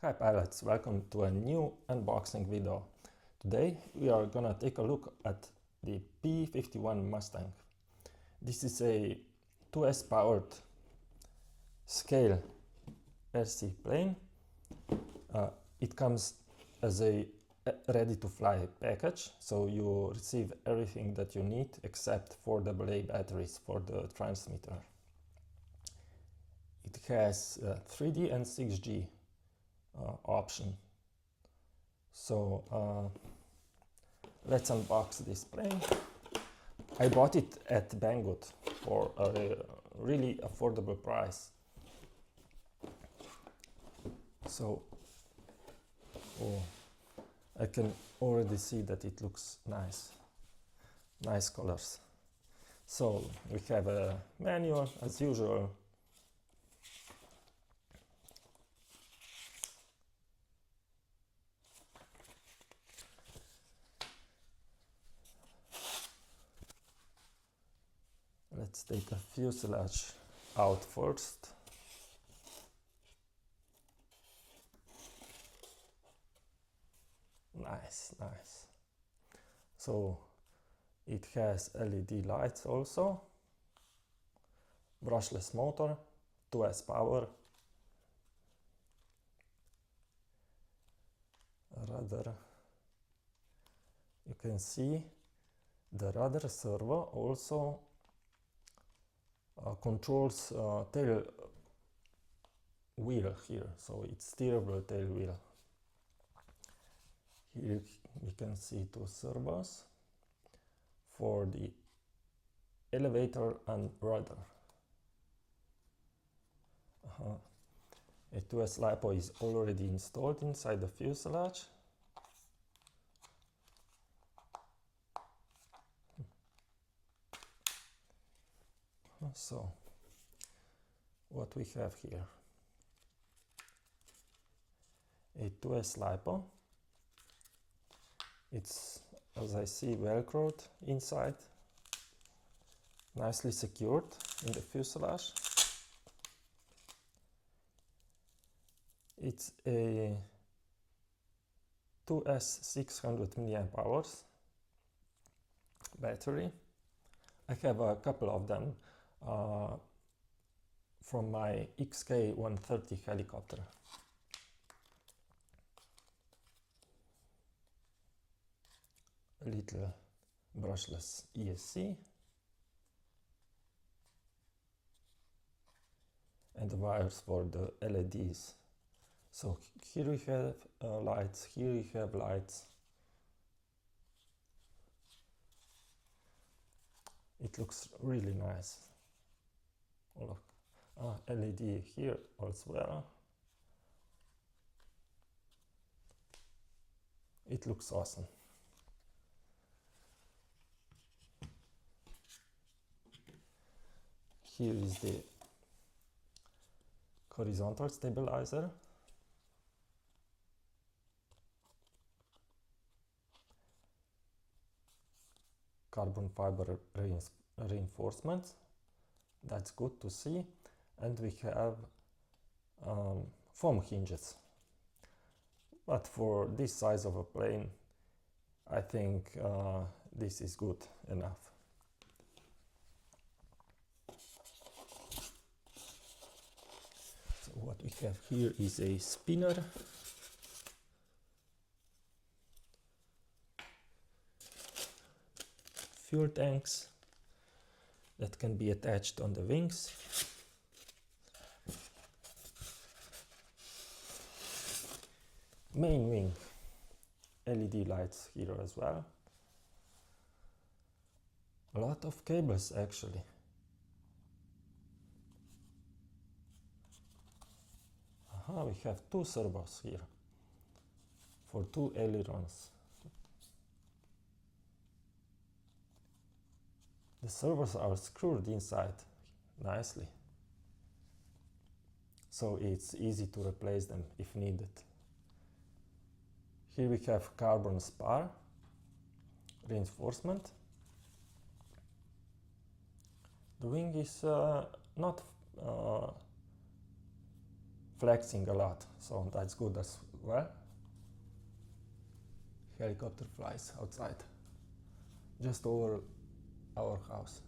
Hi pilots, welcome to a new unboxing video. Today we are gonna take a look at the P-51 Mustang. This is a 2S powered scale RC plane. It comes as a ready to fly package, so you receive everything that you need except 4 AA batteries for the transmitter. It has 3G and 6G option. So let's unbox this plane. I bought it at Banggood for a really affordable price. So I can already see that it looks nice colors. So we have a manual as usual. Let's take a fuselage out first. Nice. So it has LED lights also, brushless motor, 2S power, rudder. You can see the rudder servo also controls tail wheel here, so it's steerable tail wheel. Here we can see 2 servos for the elevator and rudder. A 2S LiPo is already installed inside the fuselage. So what we have here, a 2S LiPo. It's, as I see, velcroed inside, nicely secured in the fuselage. It's a 2S 600 mAh battery. I have a couple of them from my XK-130 helicopter. A little brushless ESC and the wires for the LEDs. So here we have lights, here we have lights. It looks really nice. Oh, look, LED here as well. It looks awesome. Here is the horizontal stabilizer. Carbon fiber reinforcement. That's good to see. And we have foam hinges. But for this size of a plane, I think this is good enough. So what we have here is a spinner. Fuel tanks that can be attached on the wings. Main wing, LED lights here as well. A lot of cables actually. We have 2 servos here for 2 ailerons. The servos are screwed inside nicely, so it's easy to replace them if needed. Here we have carbon spar reinforcement. The wing is not flexing a lot, so that's good as well. Helicopter flies outside, just over our house.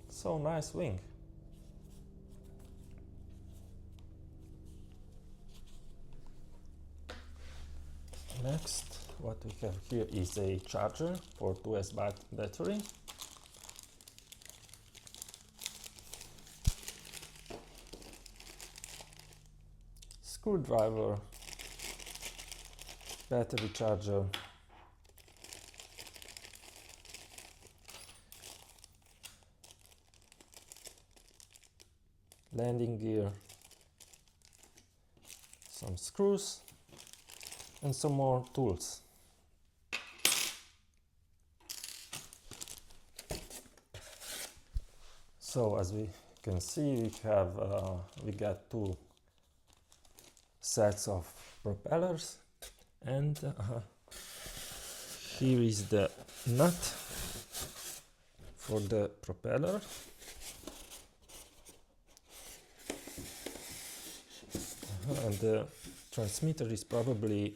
So nice wing. Next, what we have here is a charger for 2S battery. Screwdriver, battery charger, landing gear, some screws, and some more tools. So as we can see, we got two sets of propellers, and here is the nut for the propeller. And the transmitter is probably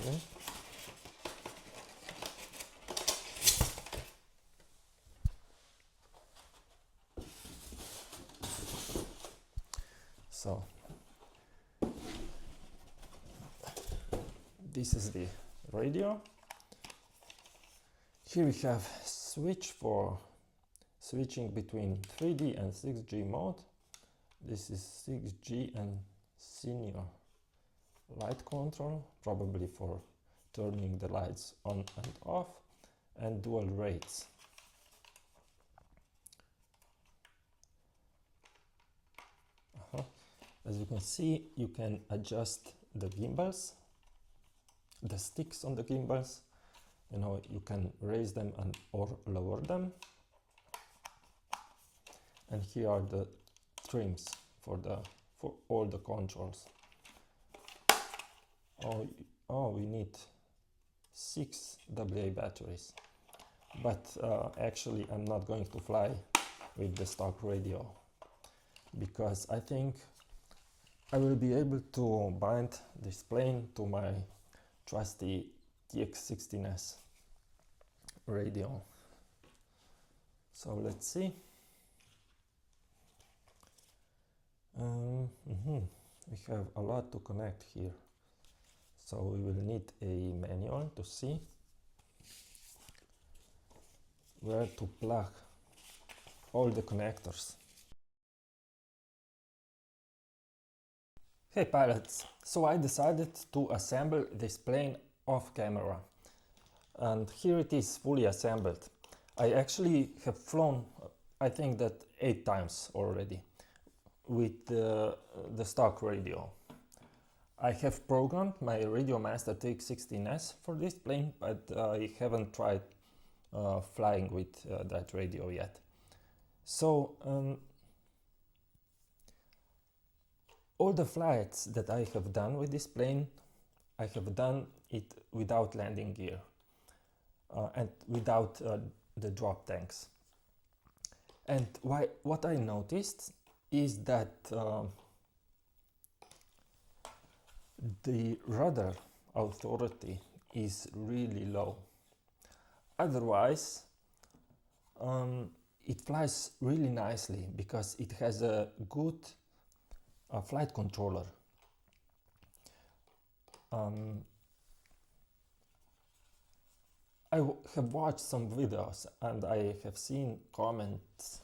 okay. So this is the radio. Here we have switch for switching between 3D and 6G mode. This is 6G and senior light control, probably for turning the lights on and off, and dual rates. As you can see, you can adjust the gimbals, the sticks on the gimbals. You know, you can raise them or lower them. And here are the trims for all the controls. Oh, we need 6 AA batteries. But actually, I'm not going to fly with the stock radio, because I think I will be able to bind this plane to my trusty TX16S radio. So let's see. We have a lot to connect here, so we will need a manual to see where to plug all the connectors. Hey pilots, so I decided to assemble this plane off camera, and here it is fully assembled. I actually have flown, I think that 8 times already with the stock radio. I have programmed my Radio Master TX16S for this plane, but I haven't tried flying with that radio yet. So all the flights that I have done with this plane, I have done it without landing gear and without the drop tanks. And what I noticed is that the rudder authority is really low. Otherwise, it flies really nicely because it has a good flight controller. I have watched some videos and I have seen comments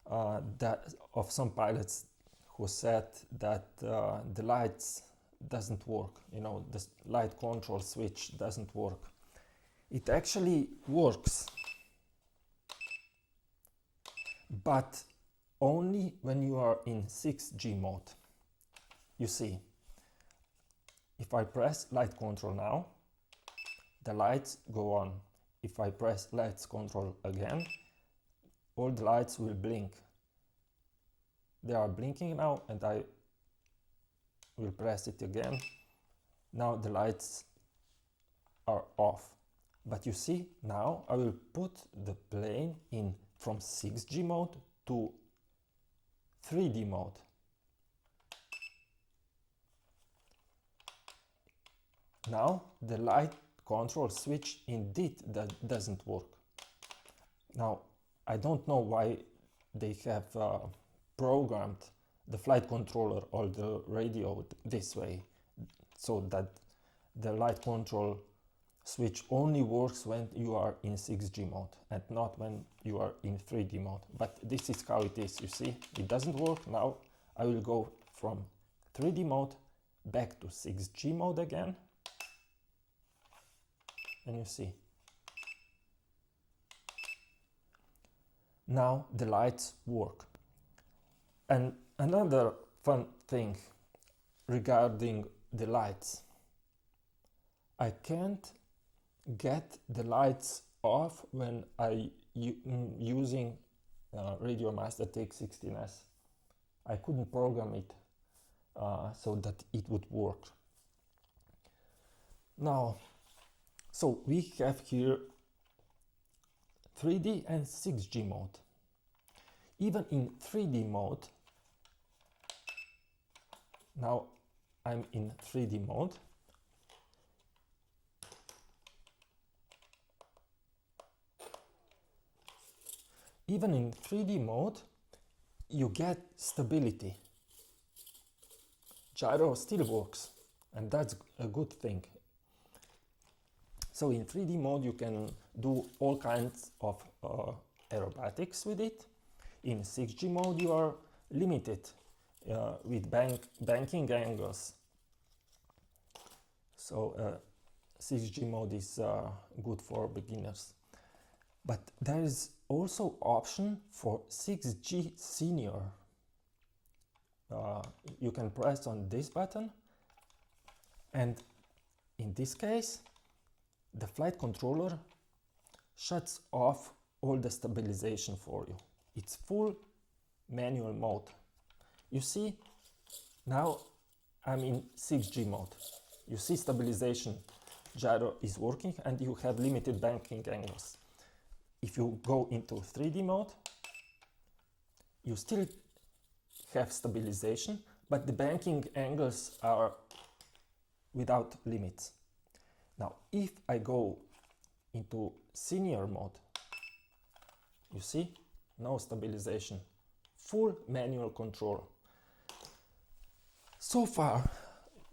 of some pilots who said that the lights doesn't work, you know, the light control switch doesn't work. It actually works, but only when you are in 6G mode. You see, if I press light control now, the lights go on. If I press lights control again, all the lights will blink. They are blinking now, and I will press it again. now the lights are off. But you see, now I will put the plane in from 6G mode to 3D mode. Now the light control switch indeed doesn't work. Now I don't know why they have programmed the flight controller or the radio this way, so that the light control switch only works when you are in 6G mode and not when you are in 3D mode. But this is how it is, you see, it doesn't work. Now I will go from 3D mode back to 6G mode again, and you see, now the lights work. And another fun thing regarding the lights, I can't get the lights off when I using Radio Master TX16S. I couldn't program it so that it would work. Now, so we have here 3D and 6G mode. Even in 3D mode, now I'm in 3D mode. Even in 3D mode, you get stability. Gyro still works, and that's a good thing. So in 3D mode, you can do all kinds of aerobatics with it. In 6G mode, you are limited with banking angles. So 6G mode is good for beginners. But there is also option for 6G senior. You can press on this button, and in this case, the flight controller shuts off all the stabilization for you. It's full manual mode. You see, now I'm in 6G mode. You see stabilization gyro is working, and you have limited banking angles. If you go into 3D mode, you still have stabilization, but the banking angles are without limits. Now, if I go into senior mode, you see, no stabilization, full manual control. So far,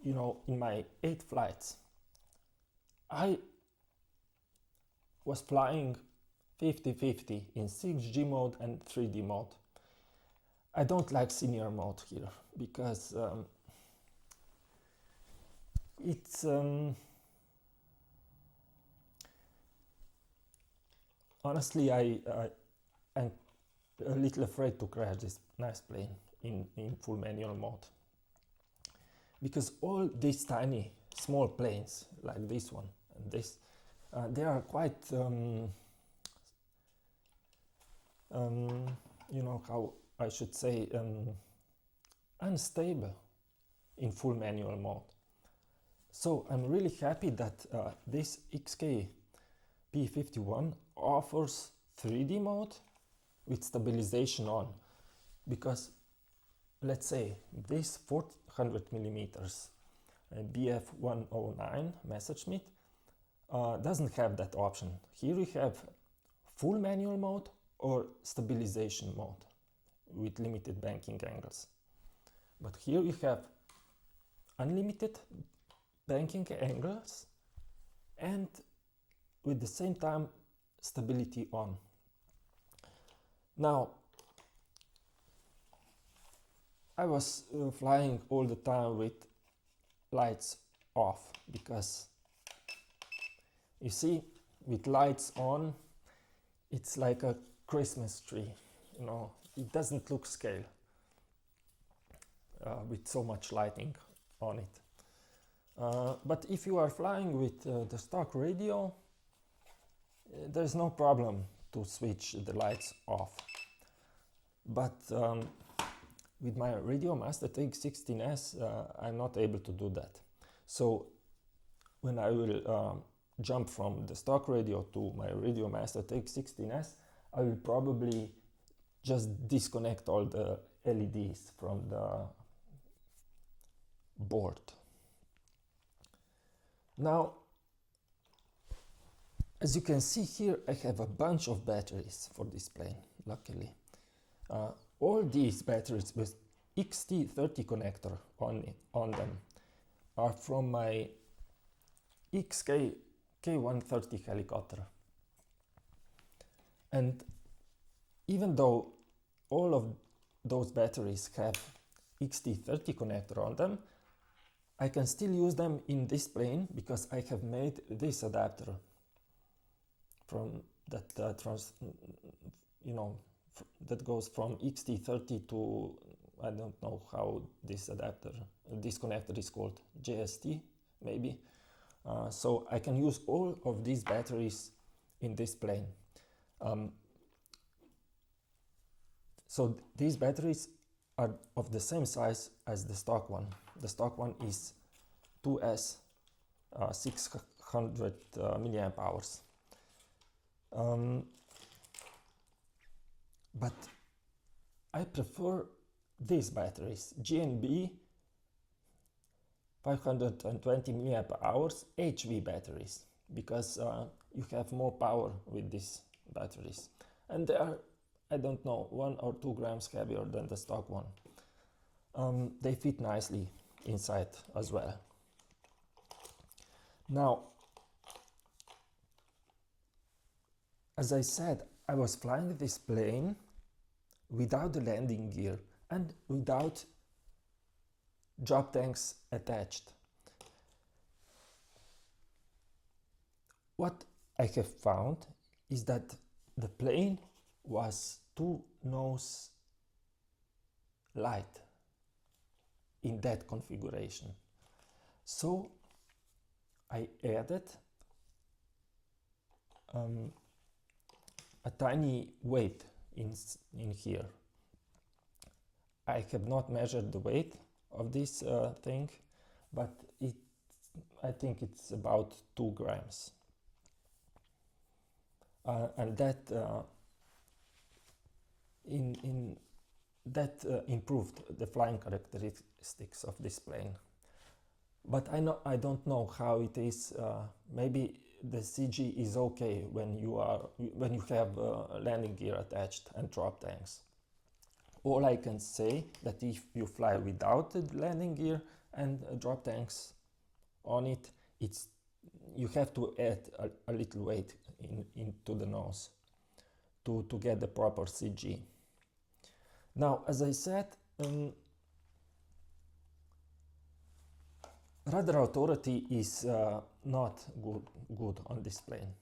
you know, in my 8 flights, I was flying 50-50 in 6G mode and 3D mode. I don't like senior mode here because it's honestly, I'm a little afraid to crash this nice plane in full manual mode, because all these tiny small planes like this one and this, they are quite you know, how I should say, unstable in full manual mode. So I'm really happy that this XK P-51 offers 3D mode with stabilization on, because let's say this 400 millimeters BF-109 Messerschmitt doesn't have that option. Here we have full manual mode or stabilization mode with limited banking angles. But here we have unlimited banking angles and with the same time stability on. Now, I was flying all the time with lights off, because you see, with lights on, it's like a Christmas tree, you know, it doesn't look scale with so much lighting on it. But if you are flying with the stock radio, there's no problem to switch the lights off. But with my Radio Master TX16S, I'm not able to do that. So when I will jump from the stock radio to my Radio Master TX16S, I will probably just disconnect all the LEDs from the board. Now, as you can see here, I have a bunch of batteries for this plane, luckily. All these batteries with XT30 connector on them are from my XK K130 helicopter. And even though all of those batteries have XT30 connector on them, I can still use them in this plane because I have made this adapter from that that goes from XT30 to, I don't know how this connector is called, JST maybe. So I can use all of these batteries in this plane. So these batteries are of the same size as the stock one. The stock one is 2S 600 milliamp hours. But I prefer these batteries, GNB 520 milliamp hours HV batteries, because you have more power with these batteries, and they are, I don't know, 1 or 2 grams heavier than the stock one. They fit nicely inside as well. Now, as I said, I was flying this plane without the landing gear and without drop tanks attached. What I have found is that the plane was too nose light in that configuration. So I added a tiny weight in here. I have not measured the weight of this thing, but I think it's about 2 grams. And that improved the flying characteristics of this plane. But I don't know how it is. Maybe the CG is okay when you have landing gear attached and drop tanks. All I can say that if you fly without the landing gear and drop tanks on it, you have to add a little weight into the nose to get the proper CG. Now, as I said, radar authority is not good on this plane.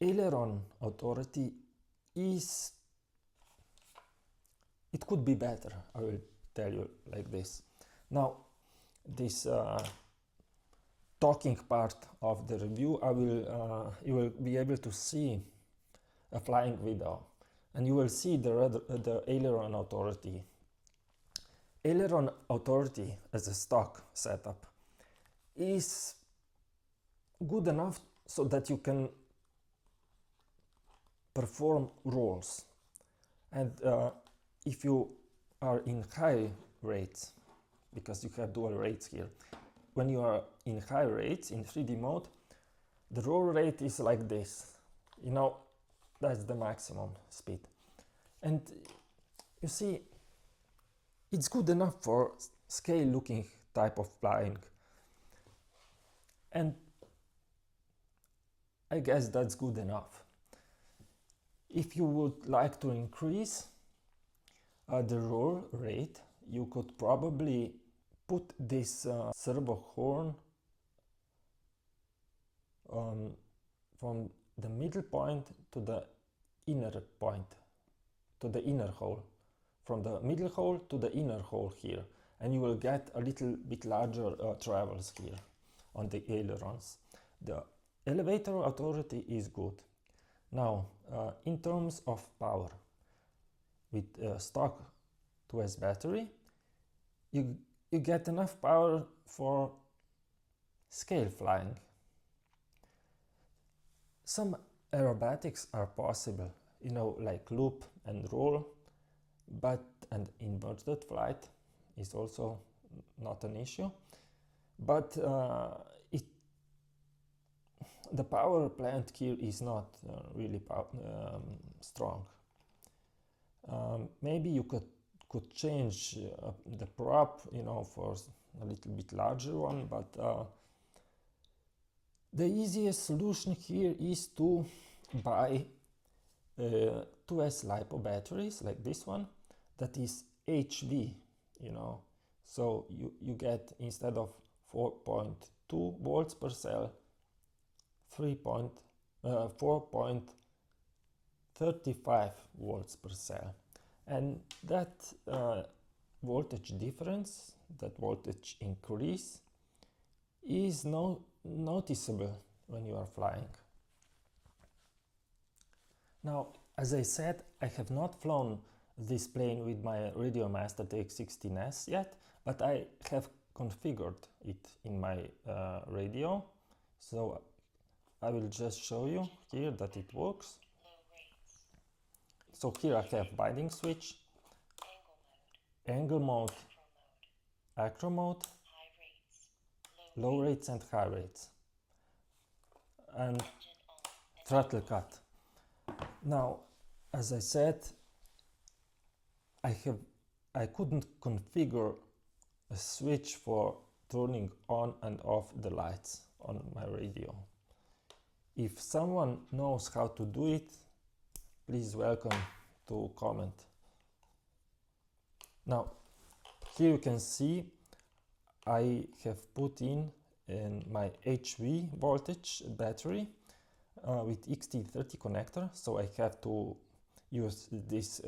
Aileron authority it could be better, I will tell you like this. Now, this talking part of the review, you will be able to see a flying video, and you will see the aileron authority. Aileron authority as a stock setup is good enough so that you can perform rolls. And if you are in high rates, because you have dual rates here, when you are in high rates in 3D mode, the roll rate is like this. You know, that's the maximum speed. And you see, it's good enough for scale looking type of flying. And I guess that's good enough. If you would like to increase the roll rate, you could probably put this servo horn from the middle point to the inner point, to the inner hole. From the middle hole to the inner hole here, and you will get a little bit larger travels here on the ailerons. The elevator authority is good. Now, in terms of power, with stock 2S battery, you get enough power for Scale flying. Some aerobatics are possible, you know, like loop and roll, but an inverted flight is also not an issue. But the power plant here is not really strong. Maybe you could change the prop, you know, for a little bit larger one, but the easiest solution here is to buy 2S LiPo batteries like this one that is HV, you know. So you get, instead of 4.2 volts per cell, 4.35 volts per cell. And that voltage difference, that voltage increase, is noticeable when you are flying. Now, as I said, I have not flown this plane with my Radio Master TX16S yet, but I have configured it in my radio. So I will just show you here that it works. So here I have binding switch, angle mode, acro mode, low rates and high rates, and throttle cut. Now, as I said, I couldn't configure a switch for turning on and off the lights on my radio. If someone knows how to do it, please welcome to comment. Now, here you can see I have put in my HV voltage battery with XT30 connector, so I have to use this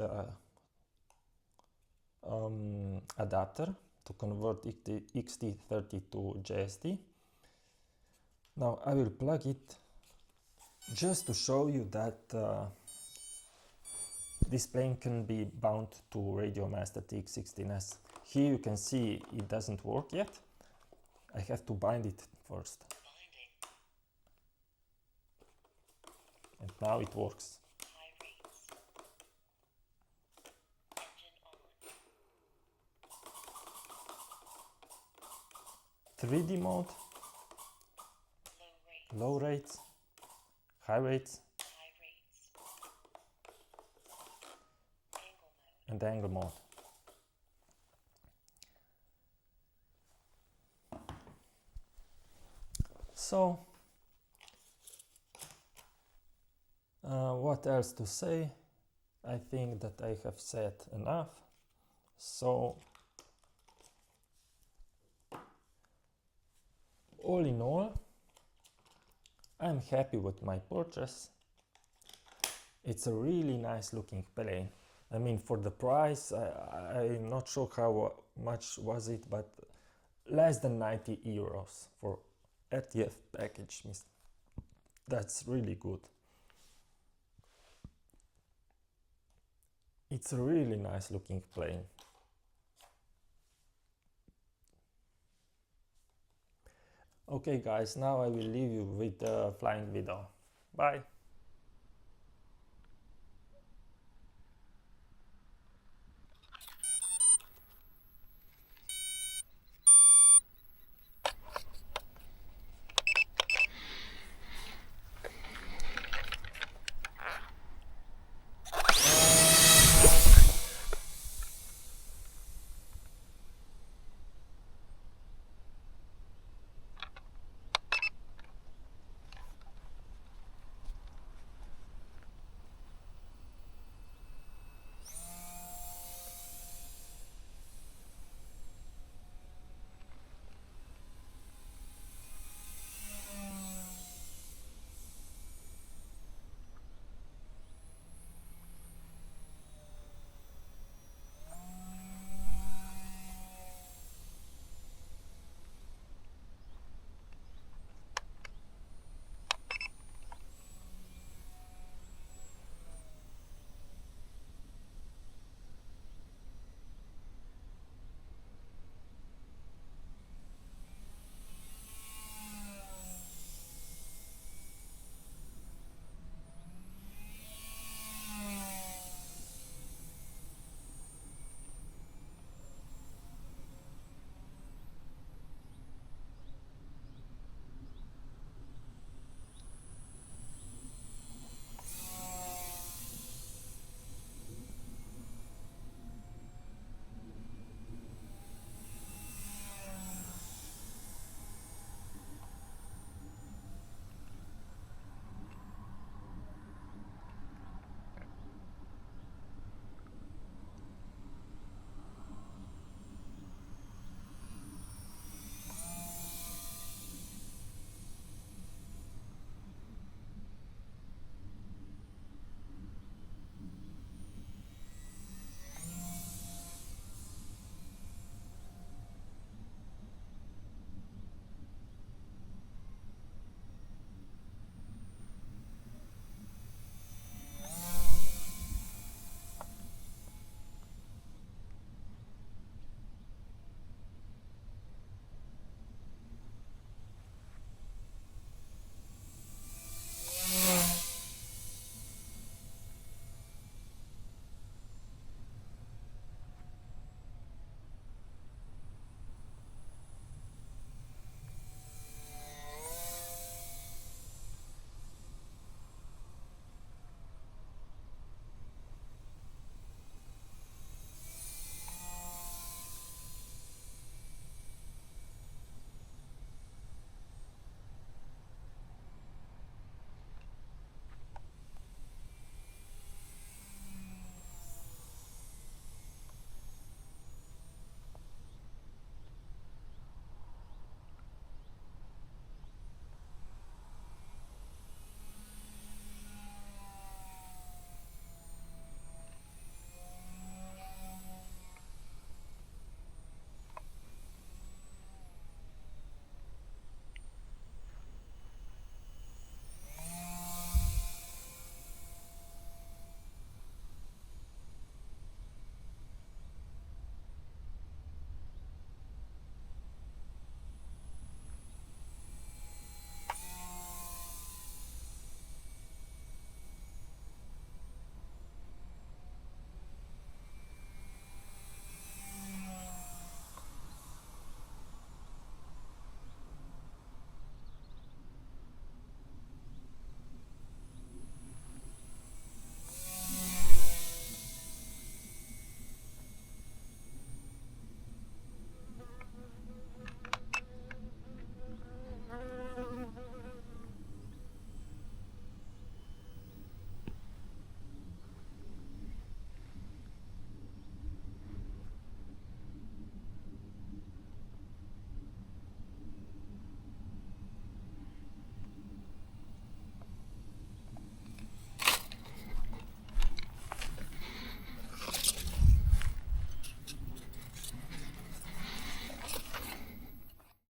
adapter to convert XT30 to JST. Now I will plug it just to show you that this plane can be bound to Radio Master TX16S. Here you can see it doesn't work yet. I have to bind it first. And now it works. 3D mode, low rates, high rates, and angle mode. So, what else to say? I think that I have said enough. So, all in all, I'm happy with my purchase. It's a really nice looking plane. I mean, for the price, I'm not sure how much was it, but less than 90 euros for RTF package. That's really good. It's a really nice looking plane. Okay guys, now I will leave you with the flying video. Bye!